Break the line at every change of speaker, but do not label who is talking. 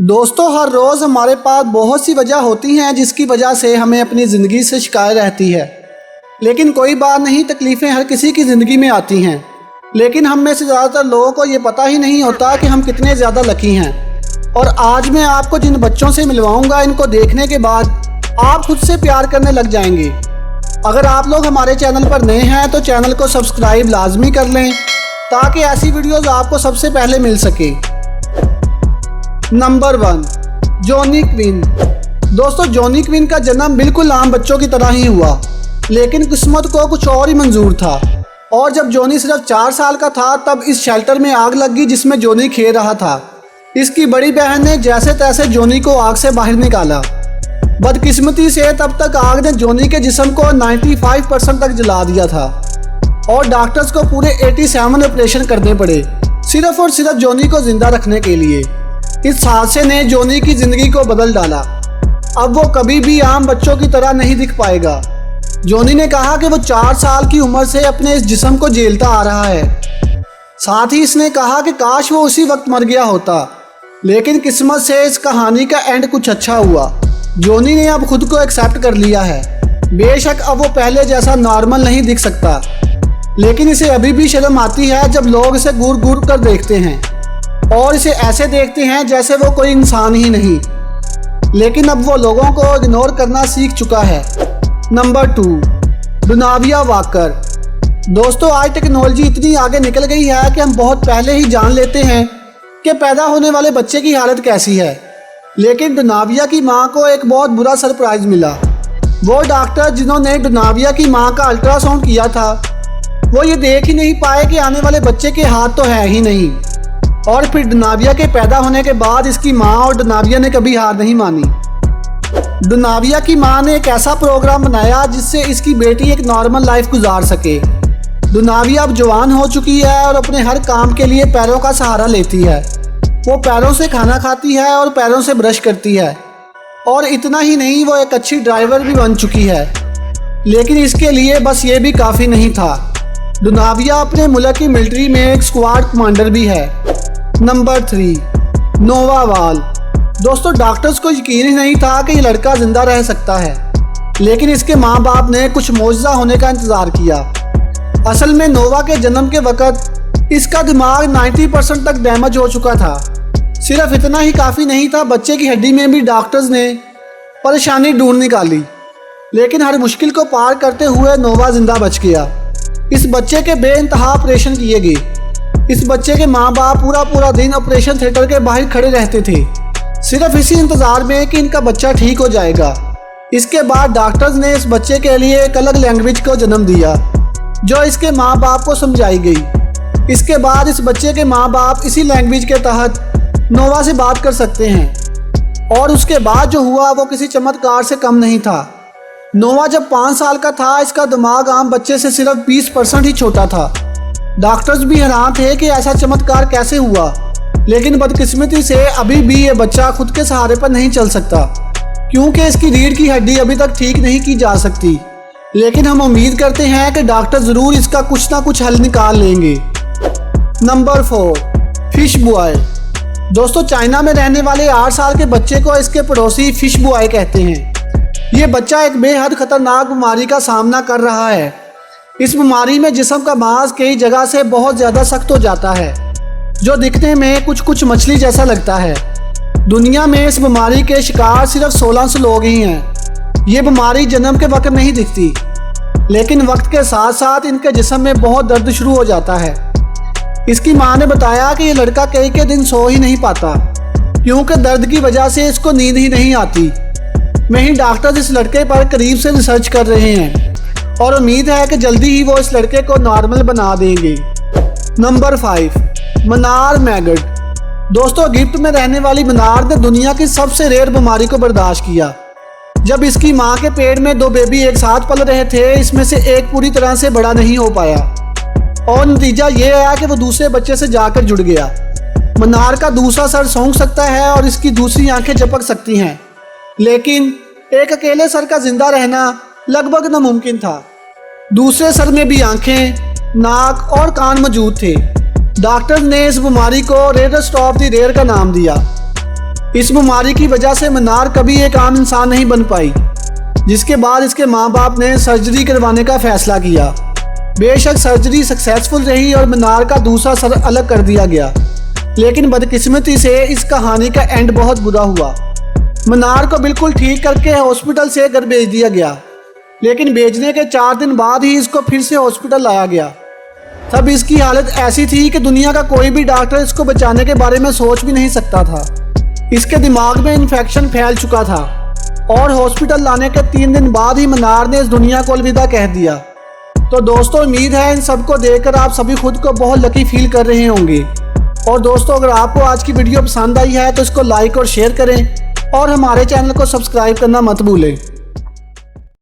दोस्तों, हर रोज़ हमारे पास बहुत सी वजह होती हैं जिसकी वजह से हमें अपनी ज़िंदगी से शिकायत रहती है। लेकिन कोई बात नहीं, तकलीफ़ें हर किसी की ज़िंदगी में आती हैं। लेकिन हम में से ज़्यादातर लोगों को ये पता ही नहीं होता कि हम कितने ज़्यादा लकी हैं। और आज मैं आपको जिन बच्चों से मिलवाऊंगा, इनको देखने के बाद आप खुद से प्यार करने लग जाएंगे। अगर आप लोग हमारे चैनल पर नए हैं तो चैनल को सब्सक्राइब लाजमी कर लें ताकि ऐसी वीडियोज़ आपको सबसे पहले मिल सके। Number 1, Johnny Quinn. दोस्तों, जॉनी क्विन का जन्म बिल्कुल आम बच्चों की तरह ही हुआ, लेकिन किस्मत को कुछ और ही मंजूर था। और जब जॉनी सिर्फ 4 साल का था तब इस शेल्टर में आग लग गई जिसमें जॉनी खेल रहा था। इसकी बड़ी बहन ने जैसे तैसे जॉनी को आग से बाहर निकाला। बदकिस्मती से तब तक आग ने जॉनी के जिस्म को 95% तक जला दिया था और डॉक्टर्स को पूरे 87 ऑपरेशन करने पड़े सिर्फ और सिर्फ जॉनी को जिंदा रखने के लिए। इस हादसे ने जॉनी की ज़िंदगी को बदल डाला। अब वो कभी भी आम बच्चों की तरह नहीं दिख पाएगा। जॉनी ने कहा कि वो 4 साल की उम्र से अपने इस जिस्म को झेलता आ रहा है। साथ ही इसने कहा कि काश वो उसी वक्त मर गया होता, लेकिन किस्मत से इस कहानी का एंड कुछ अच्छा हुआ। जॉनी ने अब खुद को एक्सेप्ट कर लिया है। बेशक अब वो पहले जैसा नॉर्मल नहीं दिख सकता, लेकिन इसे अभी भी शर्म आती है जब लोग इसे घूर घूर कर देखते हैं और इसे ऐसे देखते हैं जैसे वो कोई इंसान ही नहीं। लेकिन अब वो लोगों को इग्नोर करना सीख चुका है। नंबर 2, डुनाविया वाकर। दोस्तों, आज टेक्नोलॉजी इतनी आगे निकल गई है कि हम बहुत पहले ही जान लेते हैं कि पैदा होने वाले बच्चे की हालत कैसी है। लेकिन डुनाविया की मां को एक बहुत बुरा सरप्राइज मिला। वो डॉक्टर जिन्होंने डुनाविया की मां का अल्ट्रासाउंड किया था, वो ये देख ही नहीं पाए कि आने वाले बच्चे के हाथ तो है ही नहीं। और फिर डुनाविया के पैदा होने के बाद इसकी माँ और डुनाविया ने कभी हार नहीं मानी। डुनाविया की माँ ने एक ऐसा प्रोग्राम बनाया जिससे इसकी बेटी एक नॉर्मल लाइफ गुजार सके। डुनाविया अब जवान हो चुकी है और अपने हर काम के लिए पैरों का सहारा लेती है। वो पैरों से खाना खाती है और पैरों से ब्रश करती है। और इतना ही नहीं, वो एक अच्छी ड्राइवर भी बन चुकी है। लेकिन इसके लिए बस ये भी काफ़ी नहीं था। डुनाविया अपने मुल्क की मिलिट्री में एक स्क्वाड कमांडर भी है। नंबर 3, नोवा वाल। दोस्तों, डॉक्टर्स को यकीन ही नहीं था कि ये लड़का जिंदा रह सकता है, लेकिन इसके माँ बाप ने कुछ मौजज़ा होने का इंतज़ार किया। असल में नोवा के जन्म के वक़्त इसका दिमाग 90% तक डैमेज हो चुका था। सिर्फ इतना ही काफ़ी नहीं था, बच्चे की हड्डी में भी डॉक्टर्स ने परेशानी ढूंढ निकाली। लेकिन हर मुश्किल को पार करते हुए नोवा जिंदा बच गया। इस बच्चे के बेइंतहा ऑपरेशन किए गए। इस बच्चे के माँ बाप पूरा दिन ऑपरेशन थिएटर के बाहर खड़े रहते थे, सिर्फ इसी इंतज़ार में कि इनका बच्चा ठीक हो जाएगा। इसके बाद डॉक्टर्स ने इस बच्चे के लिए एक अलग लैंग्वेज को जन्म दिया जो इसके माँ बाप को समझाई गई। इसके बाद इस बच्चे के माँ बाप इसी लैंग्वेज के तहत नोवा से बात कर सकते हैं। और उसके बाद जो हुआ वो किसी चमत्कार से कम नहीं था। नोवा जब 5 साल का था, इसका दिमाग आम बच्चे से सिर्फ 20% ही छोटा था। डॉक्टर्स भी हैरान थे कि ऐसा चमत्कार कैसे हुआ। लेकिन बदकिस्मती से अभी भी ये बच्चा खुद के सहारे पर नहीं चल सकता, क्योंकि इसकी रीढ़ की हड्डी अभी तक ठीक नहीं की जा सकती। लेकिन हम उम्मीद करते हैं कि डॉक्टर ज़रूर इसका कुछ ना कुछ हल निकाल लेंगे। Number 4, fish boy. दोस्तों, चाइना में रहने वाले 8 साल के बच्चे को इसके पड़ोसी फिश बॉय कहते हैं। ये बच्चा एक बेहद खतरनाक बीमारी का सामना कर रहा है। इस बीमारी में जिस्म का मांस कई जगह से बहुत ज़्यादा सख्त हो जाता है, जो दिखने में कुछ मछली जैसा लगता है। दुनिया में इस बीमारी के शिकार सिर्फ 1600 लोग ही हैं। ये बीमारी जन्म के वक्त नहीं दिखती, लेकिन वक्त के साथ साथ इनके जिस्म में बहुत दर्द शुरू हो जाता है। इसकी मां ने बताया कि ये लड़का कई के दिन सो ही नहीं पाता, क्योंकि दर्द की वजह से इसको नींद ही नहीं आती। वहीं डॉक्टर्स इस लड़के पर करीब से रिसर्च कर रहे हैं और उम्मीद है कि जल्दी ही वो इस लड़के को नॉर्मल बना देंगे। नंबर 5, मनार मैगट। दोस्तों, इजिप्ट में रहने वाली मनार ने दुनिया की सबसे रेयर बीमारी को बर्दाश्त किया। जब इसकी मां के पेट में 2 बेबी एक साथ पल रहे थे, इसमें से एक पूरी तरह से बड़ा नहीं हो पाया और नतीजा ये आया कि वो दूसरे बच्चे से जाकर जुड़ गया। मनार का दूसरा सर सूंघ सकता है और इसकी दूसरी आंखें झपक सकती हैं, लेकिन एक अकेले सर का जिंदा रहना लगभग नामुमकिन था। दूसरे सर में भी आंखें, नाक और कान मौजूद थे। डॉक्टर ने इस बीमारी को रेयरेस्ट ऑफ द रेयर का नाम दिया। इस बीमारी की वजह से मन्नार कभी एक आम इंसान नहीं बन पाई, जिसके बाद इसके माँ बाप ने सर्जरी करवाने का फैसला किया। बेशक सर्जरी सक्सेसफुल रही और मन्नार का दूसरा सर अलग कर दिया गया, लेकिन बदकिस्मती से इस कहानी का एंड बहुत बुरा हुआ। मन्नार को बिल्कुल ठीक करके हॉस्पिटल से घर भेज दिया गया, लेकिन भेजने के 4 दिन बाद ही इसको फिर से हॉस्पिटल लाया गया। तब इसकी हालत ऐसी थी कि दुनिया का कोई भी डॉक्टर इसको बचाने के बारे में सोच भी नहीं सकता था। इसके दिमाग में इन्फेक्शन फैल चुका था और हॉस्पिटल लाने के 3 दिन बाद ही मन्नार ने इस दुनिया को अलविदा कह दिया। तो दोस्तों, उम्मीद है इन सबको देखकर आप सभी खुद को बहुत लकी फील कर रहे होंगे। और दोस्तों, अगर आपको आज की वीडियो पसंद आई है तो इसको लाइक और शेयर करें और हमारे चैनल को सब्सक्राइब करना मत भूलें।